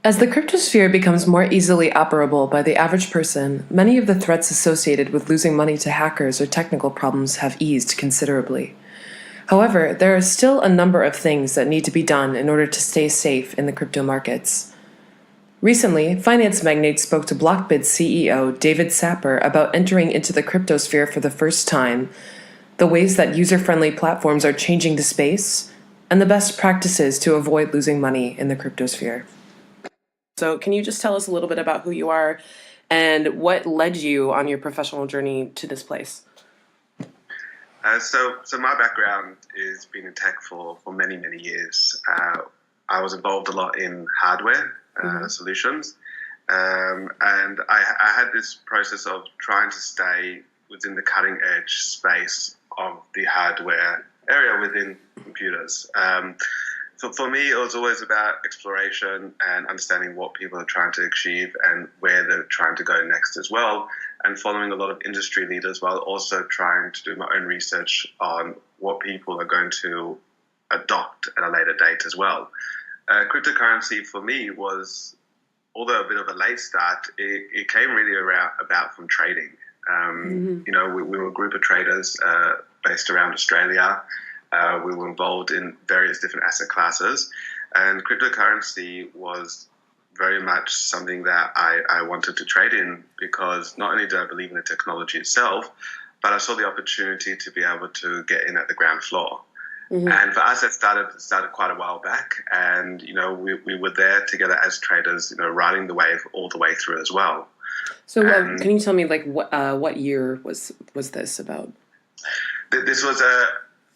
As the cryptosphere becomes more easily operable by the average person, many of the threats associated with losing money to hackers or technical problems have eased considerably. However, there are still a number of things that need to be done in order to stay safe in the crypto markets. Recently, finance magnates spoke to Blockbid CEO David Sapper about entering into the cryptosphere for the first time, the ways that user-friendly platforms are changing the space, and the best practices to avoid losing money in the cryptosphere. So can you just tell us a little bit about who you are and what led you on your professional journey to this place? So my background is been in tech for many, many years. I was involved a lot in hardware solutions, and I had this process of trying to stay within the cutting edge space of the hardware area within computers. So for me, it was always about exploration and understanding what people are trying to achieve and where they're trying to go next as well, and following a lot of industry leaders while also trying to do my own research on what people are going to adopt at a later date as well. Cryptocurrency for me was, although a bit of a late start, it came really about from trading. You know, we were a group of traders based around Australia. We were involved in various different asset classes, and cryptocurrency was very much something that I wanted to trade in, because not only did I believe in the technology itself, but I saw the opportunity to be able to get in at the ground floor. And for us, it started quite a while back, and you know we were there together as traders, you know, riding the wave all the way through as well. So can you tell me like what year was this about? This was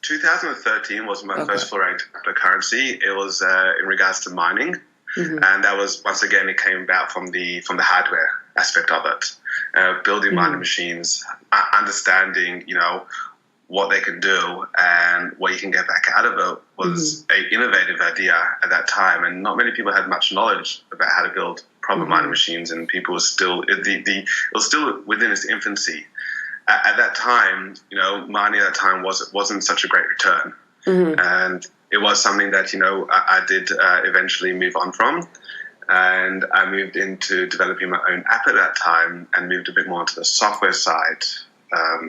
2013 was my first foray into cryptocurrency. It was in regards to mining, and that was, once again, it came about from the hardware aspect of it, building mining machines, understanding, you know, what they can do and what you can get back out of it was an innovative idea at that time, and not many people had much knowledge about how to build proper mining machines, and people were still it was still within its infancy. At that time, you know, mining at that time wasn't such a great return, and it was something that, you know, I did eventually move on from, and I moved into developing my own app at that time, and moved a bit more into the software side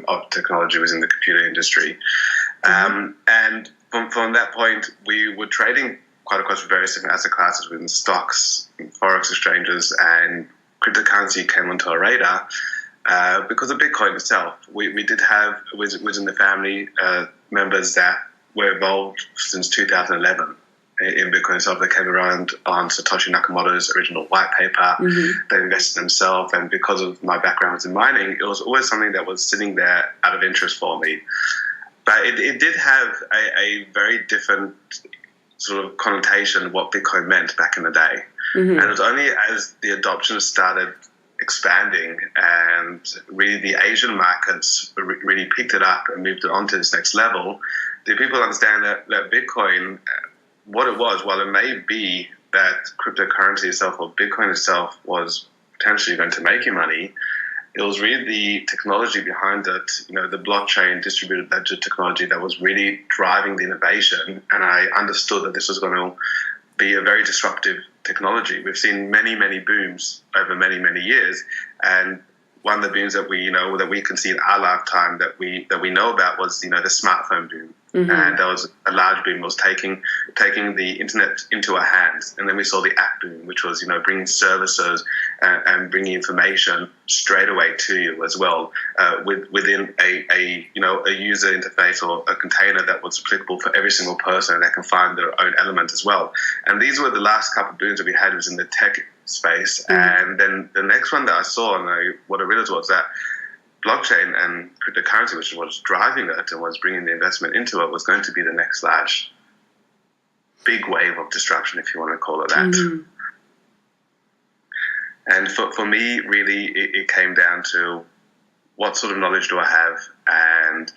of technology within the computer industry, and from that point, we were trading quite across various different asset classes within stocks, forex exchanges, and cryptocurrency came onto our radar. Because of Bitcoin itself, we did have within the family members that were involved since 2011 in Bitcoin itself. They came around on Satoshi Nakamoto's original white paper. They invested themselves, and because of my background in mining, it was always something that was sitting there out of interest for me. But it did have a very different sort of connotation of what Bitcoin meant back in the day. And it was only as the adoption started expanding and really the Asian markets really picked it up and moved it on to this next level, did people understand that Bitcoin, what it was, while it may be that cryptocurrency itself or Bitcoin itself was potentially going to make you money, it was really the technology behind it, you know, the blockchain distributed ledger technology that was really driving the innovation. And I understood that this was going to be a very disruptive technology. We've seen many, many booms over many, many years, and one of the booms that we can see in our lifetime that we know about was, you know, the smartphone boom, and that was a large boom. Was taking the internet into our hands, and then we saw the app boom, which was, you know, bringing services and bringing information straight away to you as well, within a user interface or a container that was applicable for every single person, and they can find their own element as well. And these were the last couple of booms that we had was in the tech space. And then the next one that I saw, and what I realized was that blockchain and cryptocurrency, which was driving it and was bringing the investment into it, was going to be the next large big wave of disruption, if you want to call it that. And for me, really, it came down to what sort of knowledge do I have and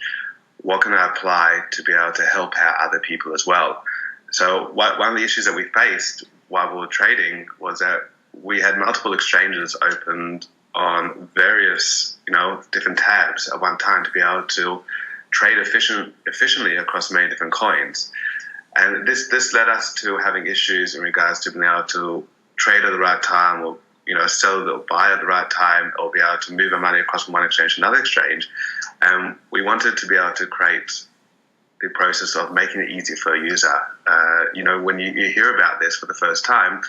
what can I apply to be able to help out other people as well. So one of the issues that we faced while we were trading was that we had multiple exchanges opened on various, you know, different tabs at one time to be able to trade efficiently across many different coins. And this led us to having issues in regards to being able to trade at the right time, or sell or buy at the right time, or be able to move our money across from one exchange to another exchange. And we wanted to be able to create the process of making it easy for a user. When you hear about this for the first time,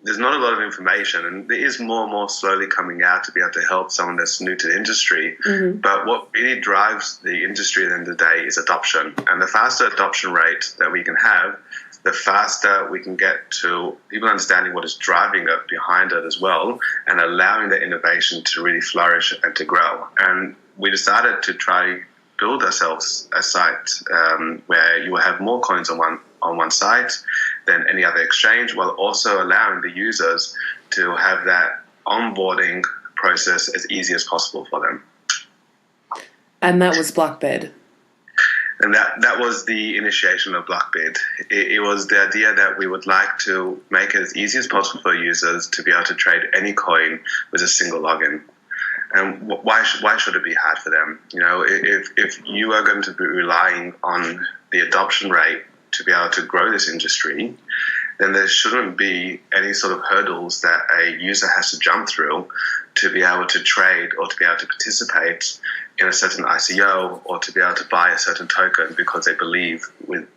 there's not a lot of information, and there is more and more slowly coming out to be able to help someone that's new to the industry. Mm-hmm. But what really drives the industry at the end of the day is adoption. And the faster adoption rate that we can have, the faster we can get to people understanding what is driving it behind it as well, and allowing the innovation to really flourish and to grow. And we decided to try build ourselves a site where you will have more coins on one site than any other exchange, while also allowing the users to have that onboarding process as easy as possible for them. And that was Blockbid. And that was the initiation of Blockbid. It was the idea that we would like to make it as easy as possible for users to be able to trade any coin with a single login. And why should it be hard for them? If you are going to be relying on the adoption rate to be able to grow this industry, then there shouldn't be any sort of hurdles that a user has to jump through to be able to trade or to be able to participate in a certain ICO or to be able to buy a certain token because they believe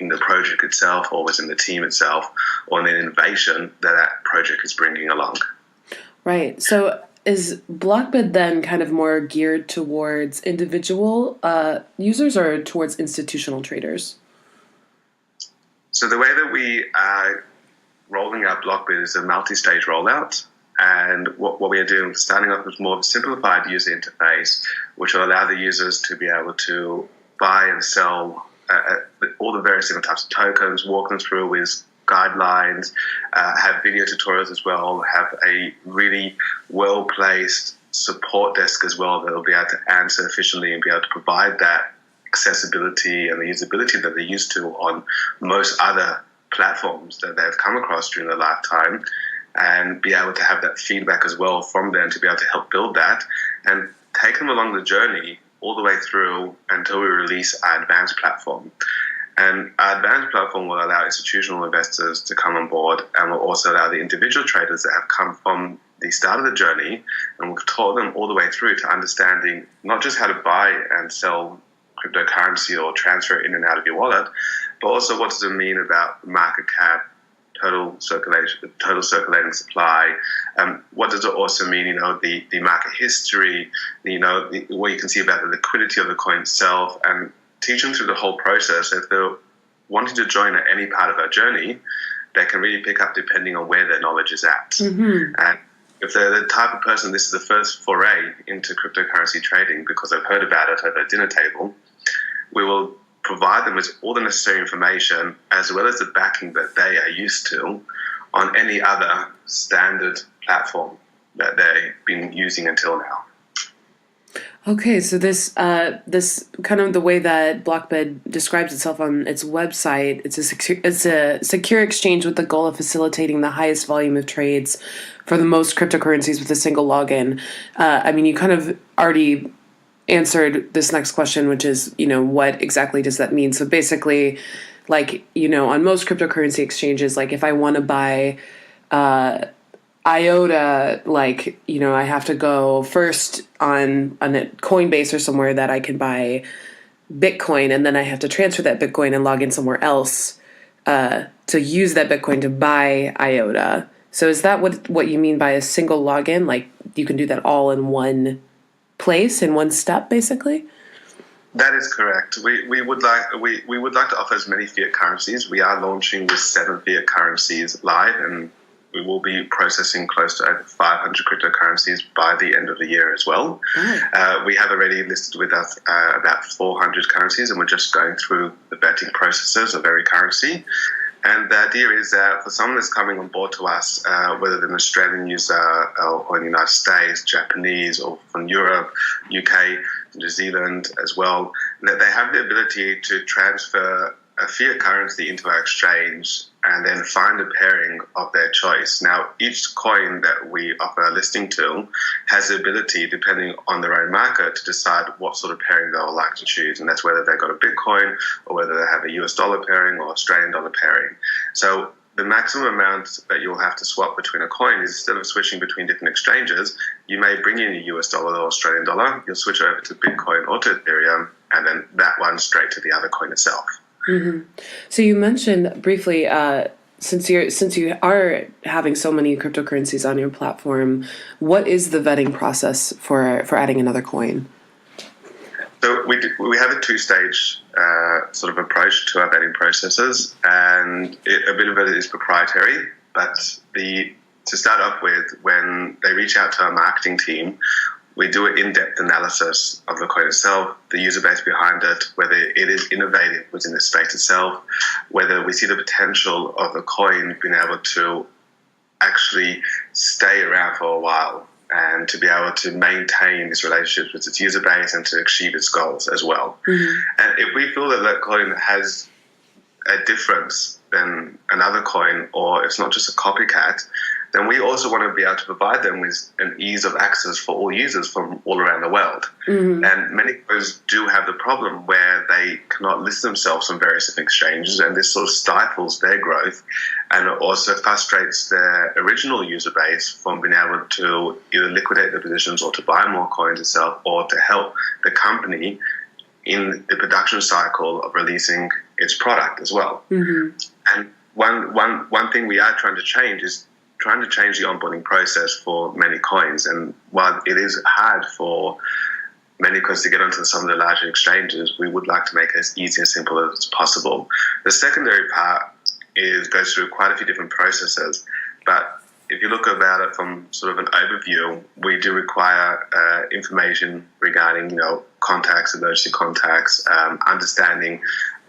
in the project itself or within the team itself or in the innovation that project is bringing along. Right. So is Blockbid then kind of more geared towards individual users or towards institutional traders? So the way that we are rolling out Blockbid is a multi-stage rollout. And what we are doing, starting off with more of a simplified user interface, which will allow the users to be able to buy and sell all the various different types of tokens, walk them through with guidelines, have video tutorials as well, have a really well-placed support desk as well that will be able to answer efficiently and be able to provide that accessibility and the usability that they're used to on most other platforms that they've come across during their lifetime, and be able to have that feedback as well from them to be able to help build that and take them along the journey all the way through until we release our advanced platform. And our advanced platform will allow institutional investors to come on board and will also allow the individual traders that have come from the start of the journey, and we've taught them all the way through to understanding not just how to buy and sell cryptocurrency or transfer it in and out of your wallet, but also what does it mean about market cap, total circulating supply. What does it also mean? The market history. What you can see about the liquidity of the coin itself, and teach them through the whole process. If they're wanting to join at any part of our journey, they can really pick up depending on where their knowledge is at. Mm-hmm. And if they're the type of person, this is the first foray into cryptocurrency trading because they've heard about it at a dinner table, we will provide them with all the necessary information as well as the backing that they are used to on any other standard platform that they've been using until now. Okay, so this kind of the way that Blockbid describes itself on its website, it's a secure exchange with the goal of facilitating the highest volume of trades for the most cryptocurrencies with a single login. You kind of already answered this next question, which is, what exactly does that mean? So basically, on most cryptocurrency exchanges, if I want to buy IOTA, I have to go first on a Coinbase or somewhere that I can buy Bitcoin, and then I have to transfer that Bitcoin and log in somewhere else to use that Bitcoin to buy IOTA. So is that what you mean by a single login? You can do that all in one place, in one step, basically? That is correct. We would like to offer as many fiat currencies. We are launching with 7 fiat currencies live, and we will be processing close to over 500 cryptocurrencies by the end of the year as well. Oh. We have already listed with us about 400 currencies, and we're just going through the vetting processes of every currency. And the idea is that for someone that's coming on board to us, whether they're an Australian user or in the United States, Japanese, or from Europe, UK, New Zealand as well, that they have the ability to transfer a fiat currency into our exchange and then find a pairing of their choice. Now, each coin that we offer a listing to has the ability, depending on their own market, to decide what sort of pairing they would like to choose. And that's whether they've got a Bitcoin or whether they have a US dollar pairing or Australian dollar pairing. So the maximum amount that you'll have to swap between a coin is, instead of switching between different exchanges, you may bring in your US dollar or Australian dollar, you'll switch over to Bitcoin or to Ethereum, and then that one straight to the other coin itself. Mm-hmm. So you mentioned briefly, since you are having so many cryptocurrencies on your platform, what is the vetting process for adding another coin? So we have a two-stage sort of approach to our vetting processes, and a bit of it is proprietary. But to start off with, when they reach out to our marketing team, we do an in-depth analysis of the coin itself, the user base behind it, whether it is innovative within the space itself, whether we see the potential of the coin being able to actually stay around for a while, and to be able to maintain this relationship with its user base and to achieve its goals as well. Mm-hmm. And if we feel that coin has a difference than another coin, or it's not just a copycat, then we also want to be able to provide them with an ease of access for all users from all around the world. Mm-hmm. And many coins do have the problem where they cannot list themselves on various different exchanges, and this sort of stifles their growth, and it also frustrates their original user base from being able to either liquidate their positions or to buy more coins itself, or to help the company in the production cycle of releasing its product as well. Mm-hmm. And one thing we are trying to change is trying to change the onboarding process for many coins. And while it is hard for many coins to get onto some of the larger exchanges, we would like to make it as easy and simple as possible. The secondary part goes through quite a few different processes, but if you look about it from sort of an overview, we do require information regarding, contacts, emergency contacts, understanding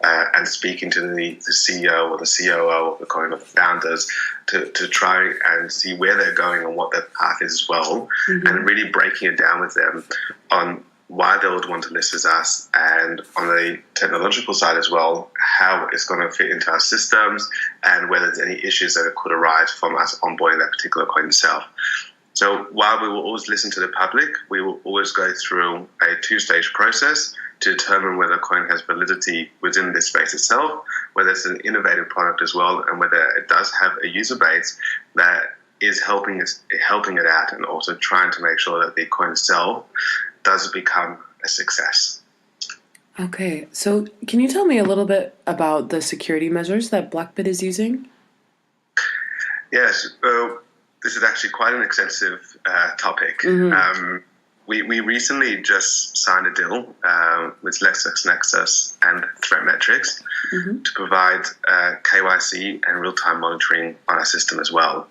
and speaking to the CEO or the COO of the coin, or the founders, to try and see where they're going and what their path is as well, mm-hmm. and really breaking it down with them on why they would want to list with us, and on the technological side as well, how it's going to fit into our systems, and whether there's any issues that could arise from us onboarding that particular coin itself. So while we will always listen to the public, we will always go through a two-stage process to determine whether a coin has validity within this space itself, whether it's an innovative product as well, and whether it does have a user base that is helping it out, and also trying to make sure that the coin itself does become a success. Okay, so can you tell me a little bit about the security measures that Blockbid is using? Yes, this is actually quite an extensive topic. Mm-hmm. We recently just signed a deal with LexisNexis and ThreatMetrics, mm-hmm. to provide KYC and real-time monitoring on our system as well.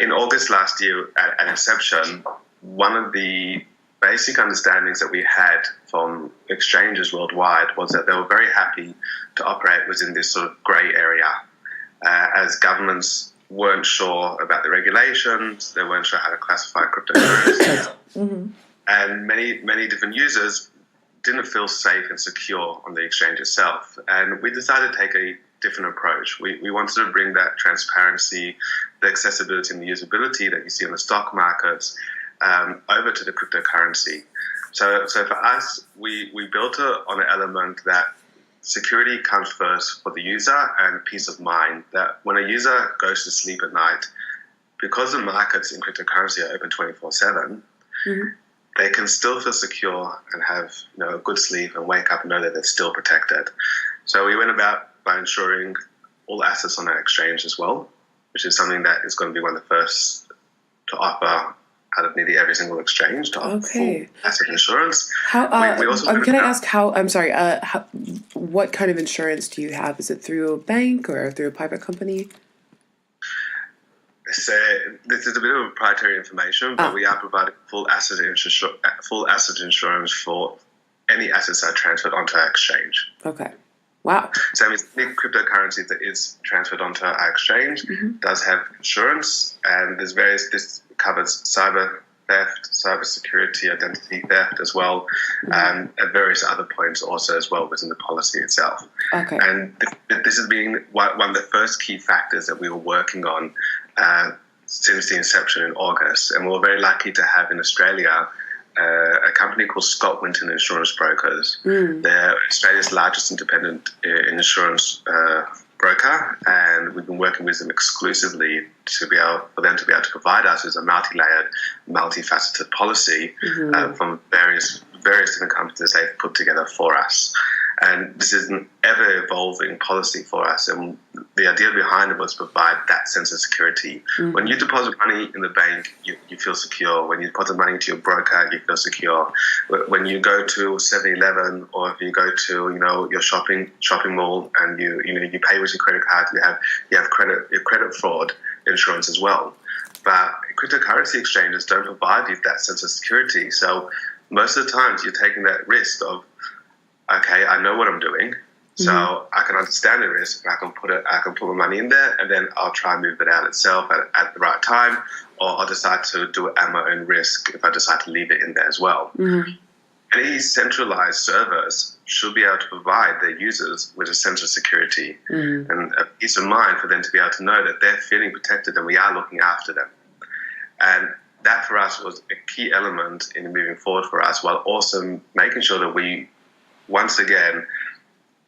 In August last year, at inception, one of the basic understandings that we had from exchanges worldwide was that they were very happy to operate within this sort of grey area, as governments weren't sure about the regulations, they weren't sure how to classify cryptocurrencies, mm-hmm. and many different users didn't feel safe and secure on the exchange itself. And we decided to take a different approach. We wanted to bring that transparency, the accessibility and the usability that you see on the stock markets over to the cryptocurrency. So for us, we built it on an element that security comes first for the user, and peace of mind, that when a user goes to sleep at night, because the markets in cryptocurrency are open 24/7, mm-hmm. they can still feel secure and have a good sleep and wake up and know that they're still protected. So we went about by ensuring all assets on our exchange as well, which is something that is going to be one of the first to offer out of nearly every single exchange to offer full asset insurance. We also can I ask what kind of insurance do you have? Is it through a bank or through a private company? So this is a bit of proprietary information, but we are providing full asset insurance for any assets that are transferred onto our exchange. Okay. Wow. So any cryptocurrency that is transferred onto our exchange, mm-hmm. does have insurance, and this covers cyber theft, cyber security, identity theft as well, mm-hmm. and at various other points also as well within the policy itself. Okay. And this has been one of the first key factors that we were working on since the inception in August, and we were very lucky to have in Australia a company called Scott Winton Insurance Brokers. Mm. They're Australia's largest independent insurance broker, and we've been working with them exclusively for them to be able to provide us with a multi-layered, multifaceted policy from various different companies they've put together for us. And this is an ever-evolving policy for us, and the idea behind it was to provide that sense of security. When you deposit money in the bank, you feel secure. When you deposit money to your broker, you feel secure. When you go to 7-Eleven, or if you go to your shopping mall, and you pay with your credit card, you have credit fraud insurance as well. But cryptocurrency exchanges don't provide you that sense of security. So most of the times, you're taking that risk of, okay, I know what I'm doing, so I can understand the risk, and I can put my money in there, and then I'll try and move it out itself at the right time, or I'll decide to do it at my own risk if I decide to leave it in there as well. Any centralized servers should be able to provide their users with a sense of security and a peace of mind for them to be able to know that they're feeling protected and we are looking after them. And that for us was a key element in moving forward for us, while also making sure that we once again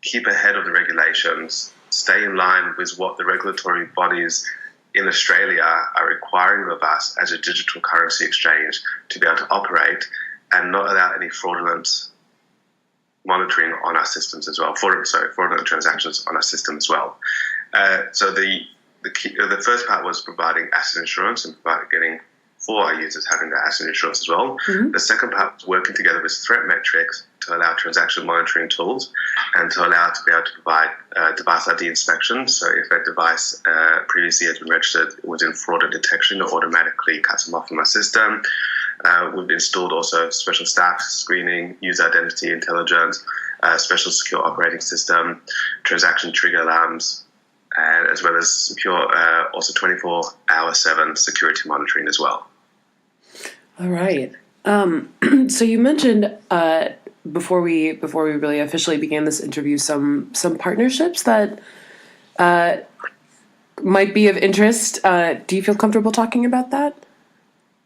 keep ahead of the regulations, stay in line with what the regulatory bodies in Australia are requiring of us as a digital currency exchange to be able to operate, and not allow any fraudulent monitoring on our systems as well. Fraudulent transactions on our system as well. So the first part was providing asset insurance and getting for our users having that asset insurance as well. The second part was working together with threat metrics to allow transaction monitoring tools and to allow to be able to provide device ID inspection. So if a device previously has been registered within fraud detection, it automatically cuts them off from our system. We've installed also special staff screening, user identity intelligence, special secure operating system, transaction trigger alarms, and as well as secure also 24/7 security monitoring as well. All right. So you mentioned before we really officially began this interview some partnerships that might be of interest. Do you feel comfortable talking about that?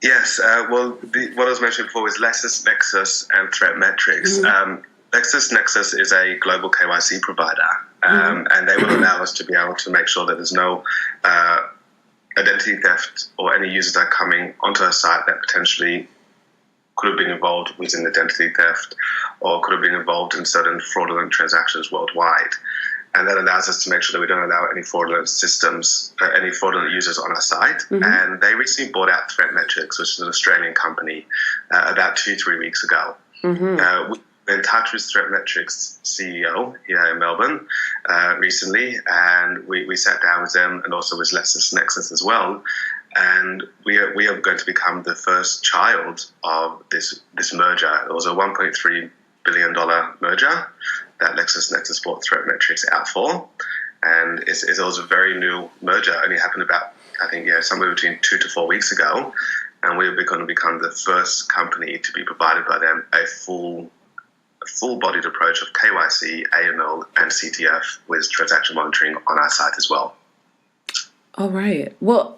Yes. What I was mentioning before was LexisNexis and ThreatMetrics. LexisNexis is a global KYC provider, and they will allow us to be able to make sure that there's no identity theft or any users that are coming onto our site that potentially could have been involved within identity theft or could have been involved in certain fraudulent transactions worldwide. And that allows us to make sure that we don't allow any fraudulent any fraudulent users on our site. And they recently bought out ThreatMetrics, which is an Australian company, about 2-3 weeks ago. We've been in touch with ThreatMetrics' CEO here in Melbourne recently, and we sat down with them and also with LexisNexis as well. And we are going to become the first child of this merger. It was a $1.3 billion merger that LexisNexis bought ThreatMetrics out for. And it was a very new merger. It only happened about, I think, somewhere between 2 to 4 weeks ago. And we're going to become the first company to be provided by them a full-bodied approach of KYC, AML, and CTF with transaction monitoring on our site as well. All right. Well,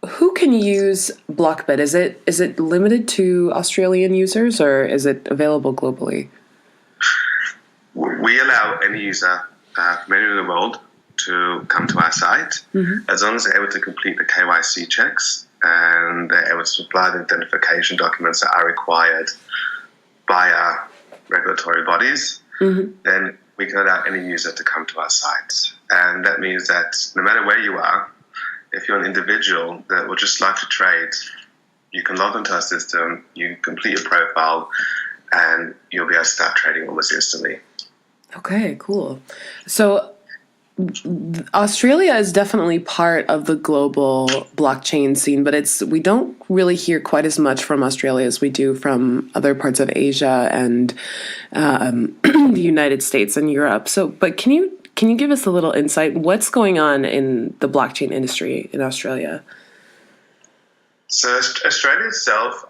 who can use Blockbid? Is it limited to Australian users, or is it available globally? We allow any user from anywhere in the world to come to our site, as long as they're able to complete the KYC checks and they're able to supply the identification documents that are required by our regulatory bodies. Then we can allow any user to come to our site. And that means that no matter where you are, if you're an individual that would just like to trade, you can log into our system, you complete your profile, and you'll be able to start trading almost instantly. Okay, cool. So Australia is definitely part of the global blockchain scene, but we don't really hear quite as much from Australia as we do from other parts of Asia and the United States and Europe. But can you give us a little insight? What's going on in the blockchain industry in Australia? So Australia itself,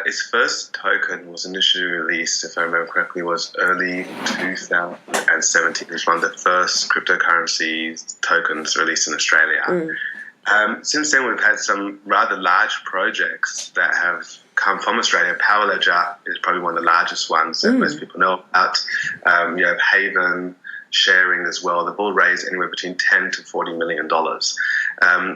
its first token was initially released, if I remember correctly, was early 2017. It was one of the first cryptocurrency tokens released in Australia. Since then, we've had some rather large projects that have come from Australia. Power Ledger is probably one of the largest ones that most people know about. You have Haven, sharing as well. They've all raised anywhere between $10 to $40 million.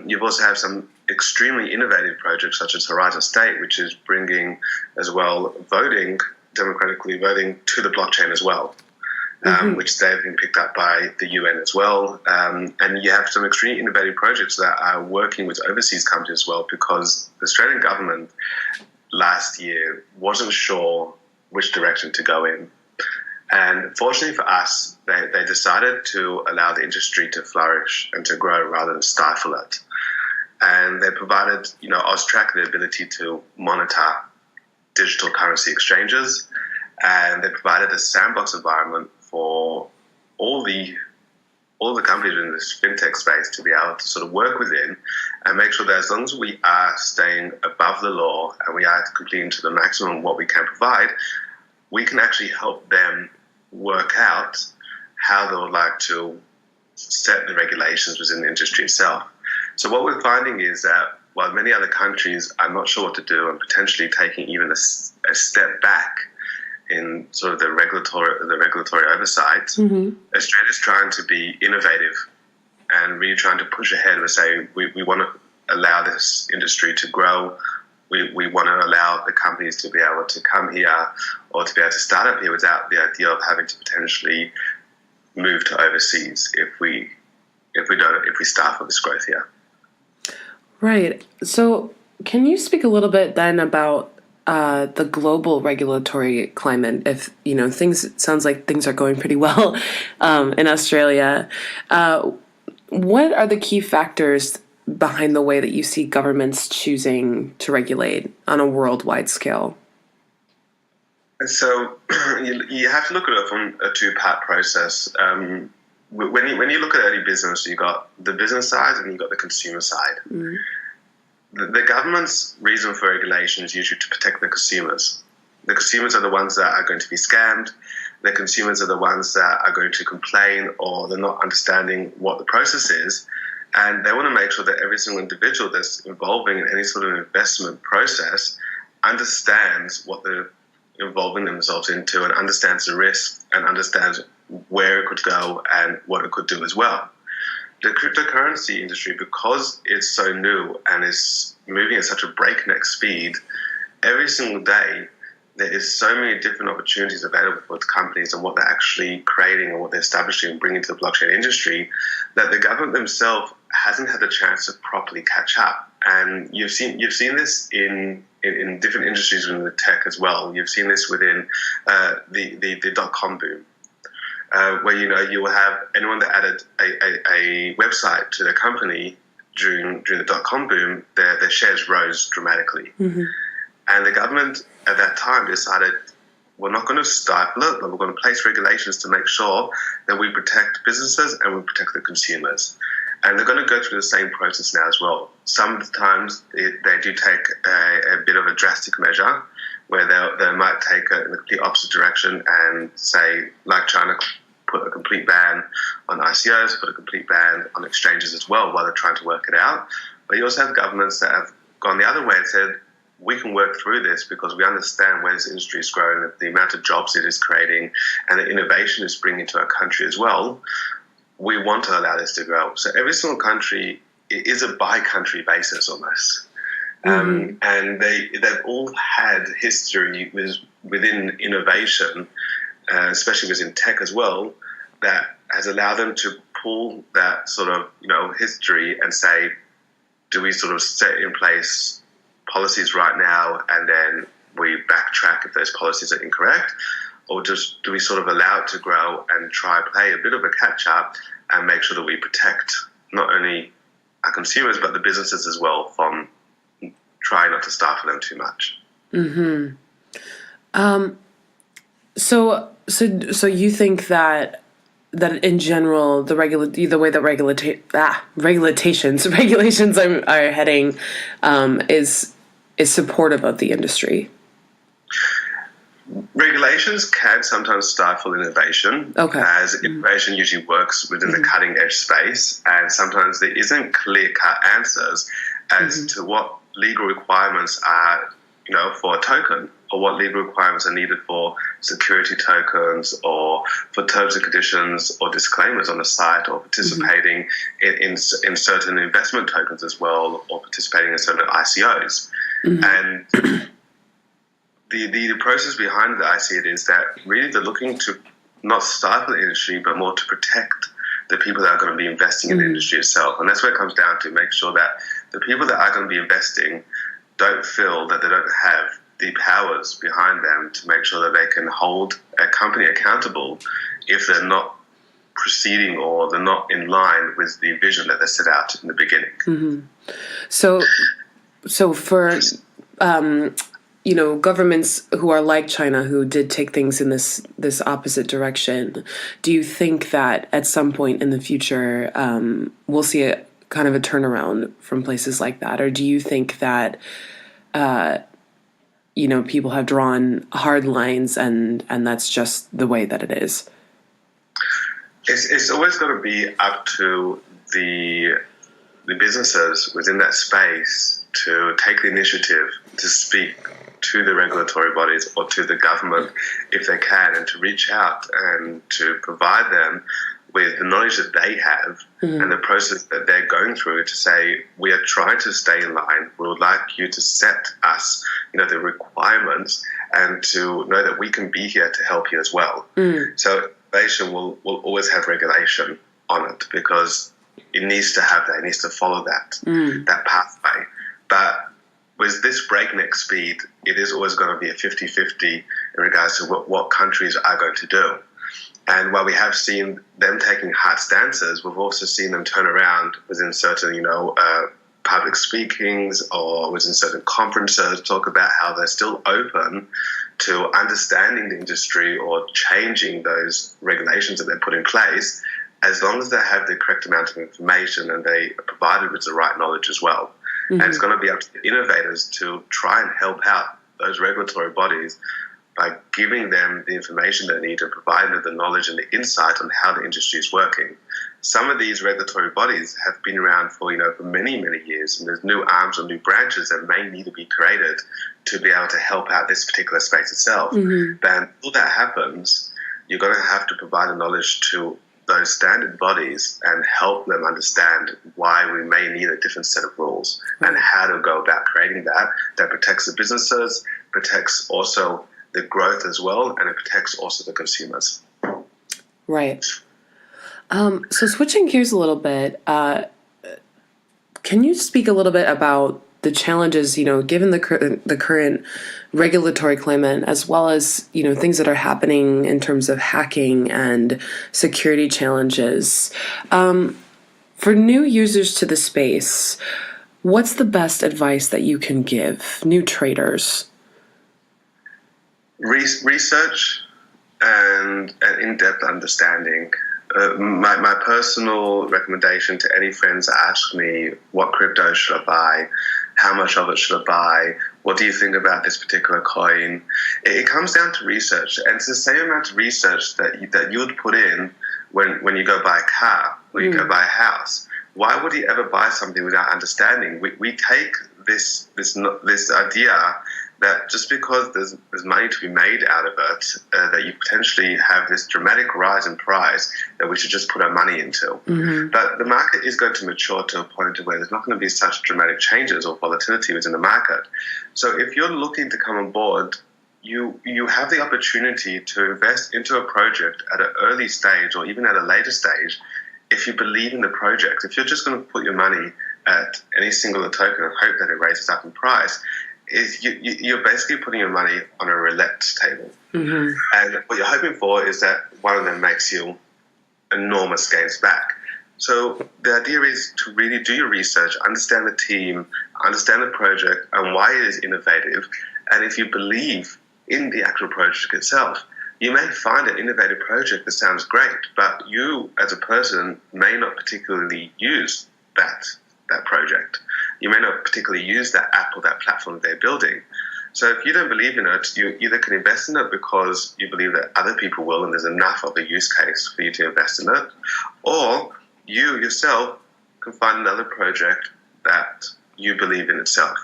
You've also had some extremely innovative projects such as Horizon State, which is bringing as well democratically voting to the blockchain as well. Which they've been picked up by the UN as well. And you have some extremely innovative projects that are working with overseas companies as well, because the Australian government last year wasn't sure which direction to go in. And fortunately for us, they decided to allow the industry to flourish and to grow rather than stifle it. And they provided, Austrac the ability to monitor digital currency exchanges, and they provided a sandbox environment for all the companies in this fintech space to be able to sort of work within and make sure that as long as we are staying above the law and we are completing to the maximum what we can provide, we can actually help them work out how they would like to set the regulations within the industry itself. So what we're finding is that while many other countries are not sure what to do and potentially taking even a step back in sort of the regulatory oversight, Australia's trying to be innovative and really trying to push ahead and say we want to allow this industry to grow. We want to allow the companies to be able to come here or to be able to start up here without the idea of having to potentially move to overseas if we start with this growth here. Right. So can you speak a little bit then about the global regulatory climate? If it sounds like things are going pretty well in Australia. What are the key factors behind the way that you see governments choosing to regulate on a worldwide scale? And so you have to look at it from a two-part process. When you look at any business, you've got the business side and you've got the consumer side. Mm-hmm. The government's reason for regulation is usually to protect the consumers. The consumers are the ones that are going to be scammed. The consumers are the ones that are going to complain or they're not understanding what the process is. And they want to make sure that every single individual that's involving in any sort of investment process understands what they're involving themselves into and understands the risk and understands where it could go and what it could do as well. The cryptocurrency industry, because it's so new and is moving at such a breakneck speed, every single day there is so many different opportunities available for companies and what they're actually creating and what they're establishing and bringing to the blockchain industry that the government themselves hasn't had the chance to properly catch up. And you've seen this in different industries within the tech as well. You've seen this within the .com boom. Where you will have anyone that added a website to their company during the .com boom, their shares rose dramatically. Mm-hmm. And the government at that time decided we're not going to stifle it, but we're going to place regulations to make sure that we protect businesses and we protect the consumers. And they're going to go through the same process now as well. Sometimes they do take a bit of a drastic measure where they might take it in the complete opposite direction and say, like China, put a complete ban on ICOs, put a complete ban on exchanges as well while they're trying to work it out. But you also have governments that have gone the other way and said, we can work through this because we understand where this industry is growing, the amount of jobs it is creating, and the innovation it's bringing to our country as well. We want to allow this to grow. So every single country is a by-country basis almost. Mm-hmm. And they've all had history within innovation, especially within tech as well, that has allowed them to pull that sort of history and say, do we sort of set in place policies right now and then we backtrack if those policies are incorrect, or just do we sort of allow it to grow and try play a bit of a catch up and make sure that we protect not only our consumers but the businesses as well from trying not to stifle them too much. Mm-hmm. So you think that in general the way that regulations are heading is supportive of the industry? Regulations can sometimes stifle innovation, as innovation usually works within the cutting edge space, and sometimes there isn't clear-cut answers as to what legal requirements are, for a token. or what legal requirements are needed for security tokens or for terms and conditions or disclaimers on the site, or participating in certain investment tokens as well, or participating in certain ICOs. And the process behind it, I see it, is that really they're looking to not stifle the industry, but more to protect the people that are going to be investing in the industry itself. And that's where it comes down to make sure that the people that are going to be investing don't feel that they don't have the powers behind them to make sure that they can hold a company accountable if they're not proceeding or they're not in line with the vision that they set out in the beginning. So for governments who are like China, who did take things in this opposite direction, do you think that at some point in the future we'll see a kind of a turnaround from places like that, or do you think that people have drawn hard lines and that's just the way that it is? It's always got to be up to the businesses within that space to take the initiative to speak to the regulatory bodies or to the government if they can, and to reach out and to provide them with the knowledge that they have and the process that they're going through to say, we are trying to stay in line. We would like you to set us, the requirements, and to know that we can be here to help you as well. So innovation will always have regulation on it, because it needs to have that. It needs to follow that pathway. But with this breakneck speed, it is always going to be a 50-50 in regards to what countries are going to do. And while we have seen them taking hard stances, we've also seen them turn around within certain, public speakings or within certain conferences, talk about how they're still open to understanding the industry or changing those regulations that they put in place, as long as they have the correct amount of information and they are provided with the right knowledge as well. And it's going to be up to the innovators to try and help out those regulatory bodies by giving them the information they need and providing them the knowledge and the insight on how the industry is working. Some of these regulatory bodies have been around for many, many years, and there's new arms or new branches that may need to be created to be able to help out this particular space itself. But until that happens, you're going to have to provide the knowledge to those standard bodies and help them understand why we may need a different set of rules and how to go about creating that protects the businesses, protects also the growth as well, and it protects also the consumers. Right. So switching gears a little bit, can you speak a little bit about the challenges, given the current regulatory climate, as well as, things that are happening in terms of hacking and security challenges? For new users to the space, what's the best advice that you can give new traders? Research and an in-depth understanding. My personal recommendation to any friends that ask me, what crypto should I buy? How much of it should I buy? What do you think about this particular coin? It comes down to research, and it's the same amount of research that you would put in when you go buy a car or you go buy a house. Why would you ever buy something without understanding? We take this idea that just because there's money to be made out of it, that you potentially have this dramatic rise in price that we should just put our money into. But the market is going to mature to a point where there's not going to be such dramatic changes or volatility within the market. So if you're looking to come on board, you have the opportunity to invest into a project at an early stage or even at a later stage if you believe in the project. If you're just going to put your money at any single token and hope that it raises up in price, you're basically putting your money on a roulette table. And what you're hoping for is that one of them makes you enormous gains back. So the idea is to really do your research, understand the team, understand the project and why it is innovative. And if you believe in the actual project itself, you may find an innovative project that sounds great, but you as a person may not particularly use that project. You may not particularly use that app or that platform that they're building. So if you don't believe in it, you either can invest in it because you believe that other people will and there's enough of a use case for you to invest in it, or you yourself can find another project that you believe in itself.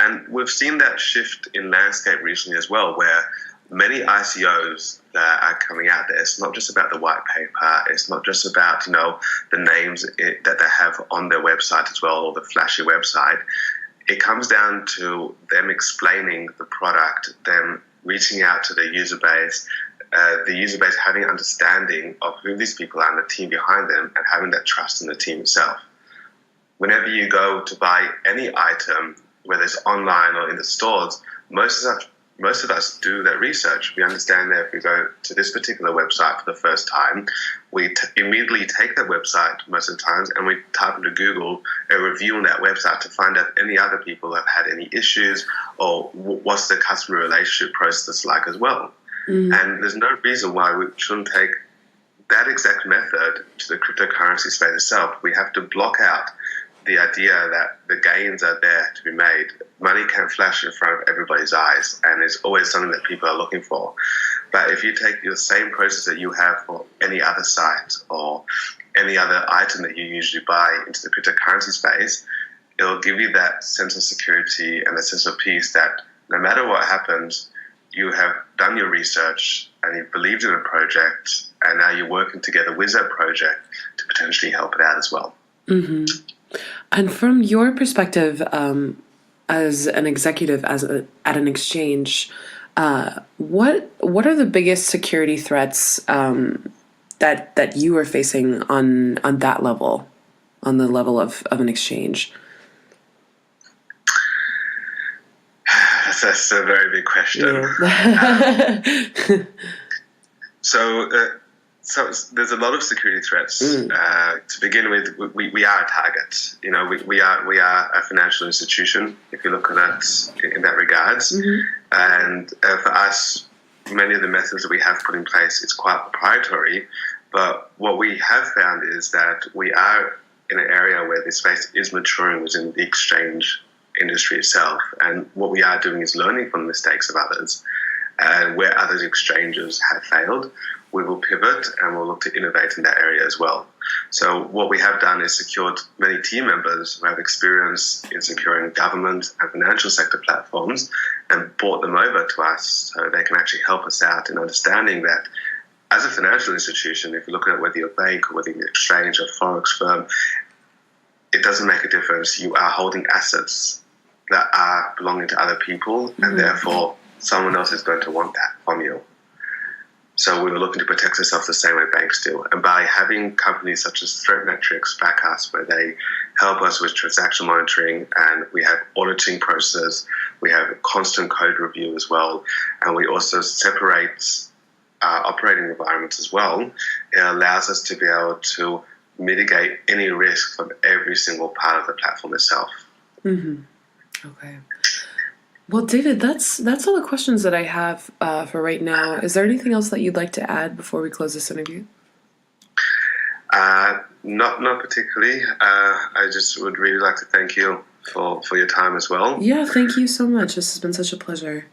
And we've seen that shift in landscape recently as well, where many ICOs that are coming out there, it's not just about the white paper, it's not just about, the names that they have on their website as well, or the flashy website. It comes down to them explaining the product, them reaching out to the user base having understanding of who these people are and the team behind them, and having that trust in the team itself. Whenever you go to buy any item, whether it's online or in the stores, most of us do that research. We understand that if we go to this particular website for the first time, we immediately take that website most of the times and we type into Google a review on that website to find out if any other people have had any issues, or what's the customer relationship process like as well. And there's no reason why we shouldn't take that exact method to the cryptocurrency space itself. We have to block out the idea that the gains are there to be made. Money can flash in front of everybody's eyes, and it's always something that people are looking for. But if you take the same process that you have for any other site or any other item that you usually buy into the cryptocurrency space, it'll give you that sense of security and a sense of peace that no matter what happens, you have done your research and you've believed in a project, and now you're working together with that project to potentially help it out as well. Mm-hmm. And from your perspective, as an executive at an exchange, what are the biggest security threats that you are facing on that level, on the level of an exchange? That's a very big question. Yeah. So there's a lot of security threats. To begin with, we are a target. We are a financial institution, if you look at it in that regards. And for us, many of the methods that we have put in place, it's quite proprietary. But what we have found is that we are in an area where this space is maturing within the exchange industry itself. And what we are doing is learning from the mistakes of others. Where other exchanges have failed, we will pivot and we'll look to innovate in that area as well. So what we have done is secured many team members who have experience in securing government and financial sector platforms and brought them over to us so they can actually help us out in understanding that as a financial institution, if you look at whether you're a bank or whether you're an exchange or forex firm, it doesn't make a difference. You are holding assets that are belonging to other people, and therefore someone else is going to want that from you. So we were looking to protect ourselves the same way banks do. And by having companies such as Threat Metrics back us, where they help us with transaction monitoring, and we have auditing process, we have constant code review as well, and we also separate operating environments as well, it allows us to be able to mitigate any risk from every single part of the platform itself. Okay. Well, David, that's all the questions that I have for right now. Is there anything else that you'd like to add before we close this interview? Not particularly. I just would really like to thank you for your time as well. Yeah, thank you so much. This has been such a pleasure.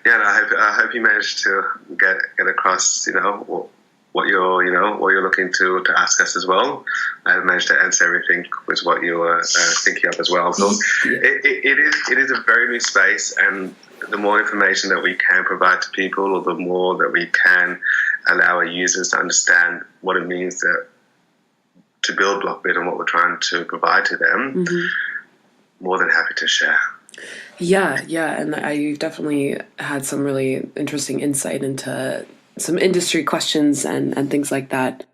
Yeah, and I hope you managed to get across, what you're looking to ask us as well. I managed to answer everything with what you were thinking of as well. So it is a very new space, and the more information that we can provide to people, or the more that we can allow our users to understand what it means to build Blockbid and what we're trying to provide to them, more than happy to share. Yeah, and I definitely had some really interesting insight into some industry questions and things like that.